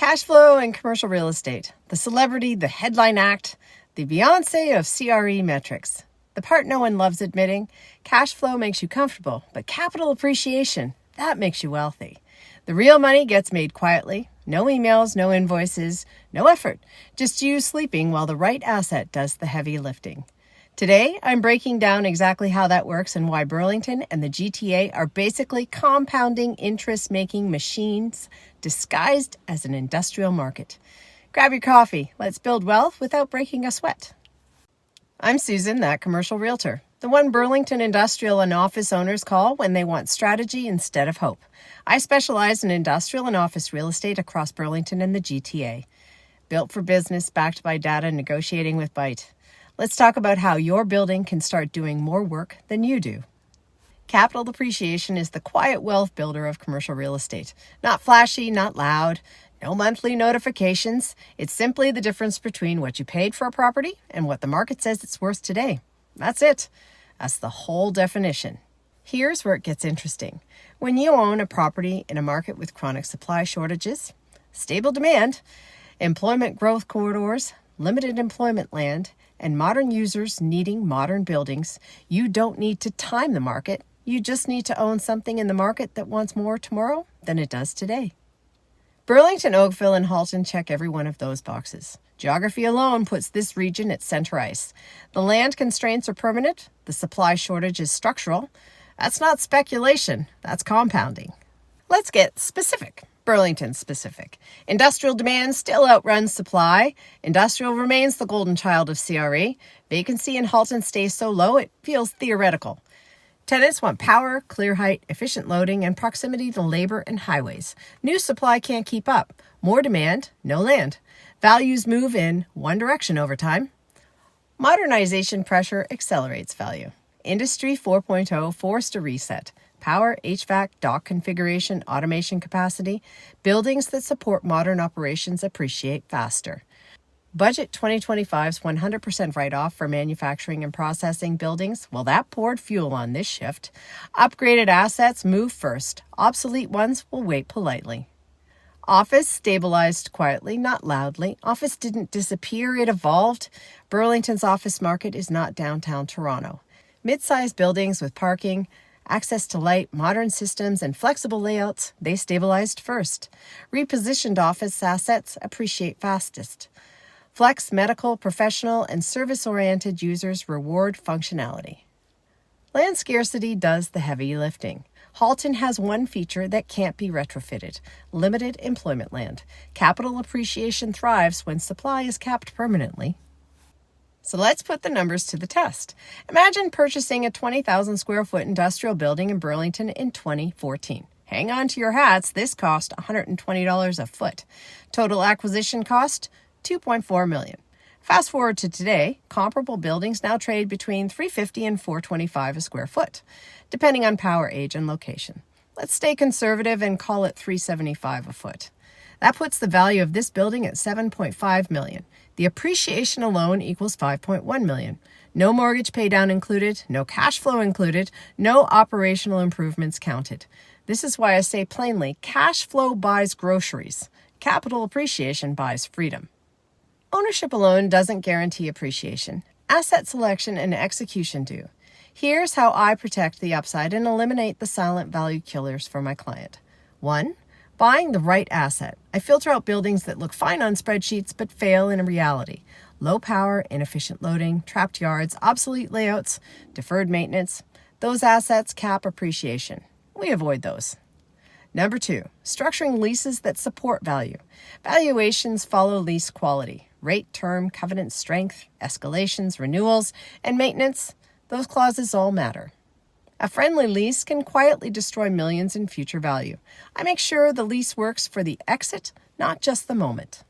Cash flow and commercial real estate. The celebrity, the headline act, the Beyonce of CRE metrics. The part no one loves admitting, cash flow makes you comfortable, but capital appreciation, that makes you wealthy. The real money gets made quietly. No emails, no invoices, no effort. Just you sleeping while the right asset does the heavy lifting. Today, I'm breaking down exactly how that works and why Burlington and the GTA are basically compounding interest-making machines disguised as an industrial market. Grab your coffee. Let's build wealth without breaking a sweat. I'm Susan, that commercial realtor, the one Burlington industrial and office owners call when they want strategy instead of hope. I specialize in industrial and office real estate across Burlington and the GTA. Built for business, backed by data, negotiating with bite. Let's talk about how your building can start doing more work than you do. Capital appreciation is the quiet wealth builder of commercial real estate. Not flashy, not loud, no monthly notifications. It's simply the difference between what you paid for a property and what the market says it's worth today. That's it. That's the whole definition. Here's where it gets interesting. When you own a property in a market with chronic supply shortages, stable demand, employment growth corridors, limited employment land, and modern users needing modern buildings, you don't need to time the market. You just need to own something in the market that wants more tomorrow than it does today. Burlington, Oakville, and Halton check every one of those boxes. Geography alone puts this region at center ice. The land constraints are permanent. The supply shortage is structural. That's not speculation. That's compounding. Let's get specific. Burlington specific. Industrial demand still outruns supply. Industrial remains the golden child of CRE. Vacancy in Halton stays so low it feels theoretical. Tenants want power, clear height, efficient loading, and proximity to labor and highways. New supply can't keep up. More demand, no land. Values move in one direction over time. Modernization pressure accelerates value. Industry 4.0 forced a reset. Power, HVAC, dock configuration, automation capacity. Buildings that support modern operations appreciate faster. Budget 2025's 100% write-off for manufacturing and processing buildings, well, that poured fuel on this shift. Upgraded assets move first. Obsolete ones will wait politely. Office stabilized quietly, not loudly. Office didn't disappear, it evolved. Burlington's office market is not downtown Toronto. Mid-sized buildings with parking, access to light, modern systems, and flexible layouts, they stabilized first. Repositioned office assets appreciate fastest. Flex, medical, professional, and service-oriented users reward functionality. Land scarcity does the heavy lifting. Halton has one feature that can't be retrofitted: limited employment land. Capital appreciation thrives when supply is capped permanently. So let's put the numbers to the test. Imagine purchasing a 20,000 square foot industrial building in Burlington in 2014. Hang on to your hats, this cost $120 a foot. Total acquisition cost, $2.4 million. Fast forward to today, comparable buildings now trade between $350 and $425 a square foot, depending on power, age, and location. Let's stay conservative and call it $375 a foot. That puts the value of this building at $7.5 million. The appreciation alone equals $5.1 million. No mortgage paydown included, no cash flow included, no operational improvements counted. This is why I say plainly, cash flow buys groceries. Capital appreciation buys freedom. Ownership alone doesn't guarantee appreciation. Asset selection and execution do. Here's how I protect the upside and eliminate the silent value killers for my client. 1. Buying the right asset. I filter out buildings that look fine on spreadsheets but fail in reality. Low power, inefficient loading, trapped yards, obsolete layouts, deferred maintenance. Those assets cap appreciation. We avoid those. Number 2, structuring leases that support value. Valuations follow lease quality. Rate, term, covenant strength, escalations, renewals, and maintenance, those clauses all matter. A friendly lease can quietly destroy millions in future value. I make sure the lease works for the exit, not just the moment.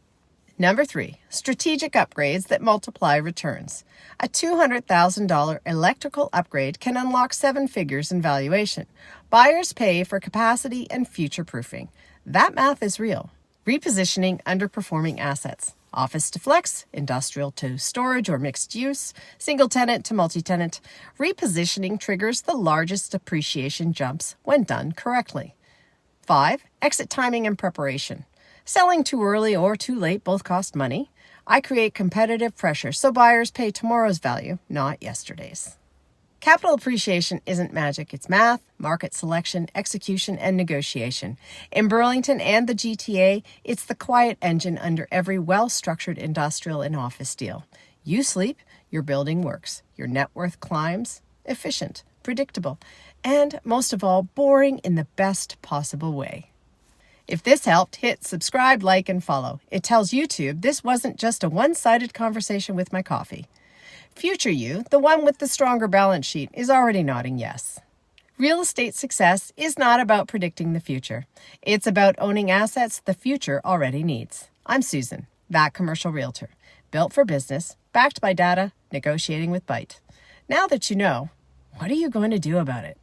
Number 3, strategic upgrades that multiply returns. A $200,000 electrical upgrade can unlock 7 figures in valuation. Buyers pay for capacity and future-proofing. That math is real. Repositioning underperforming assets. Office to flex, industrial to storage or mixed use, single tenant to multi-tenant. Repositioning triggers the largest appreciation jumps when done correctly. 5, exit timing and preparation. Selling too early or too late both cost money. I create competitive pressure so buyers pay tomorrow's value, not yesterday's. Capital appreciation isn't magic. It's math, market selection, execution, and negotiation. In Burlington and the GTA, it's the quiet engine under every well-structured industrial and office deal. You sleep, your building works. Your net worth climbs. Efficient, predictable, and most of all, boring in the best possible way. If this helped, hit subscribe, like, and follow. It tells YouTube this wasn't just a one-sided conversation with my coffee. Future you, the one with the stronger balance sheet, is already nodding yes. Real estate success is not about predicting the future. It's about owning assets the future already needs. I'm Susan, that commercial realtor. Built for business, backed by data, negotiating with bite. Now that you know, what are you going to do about it?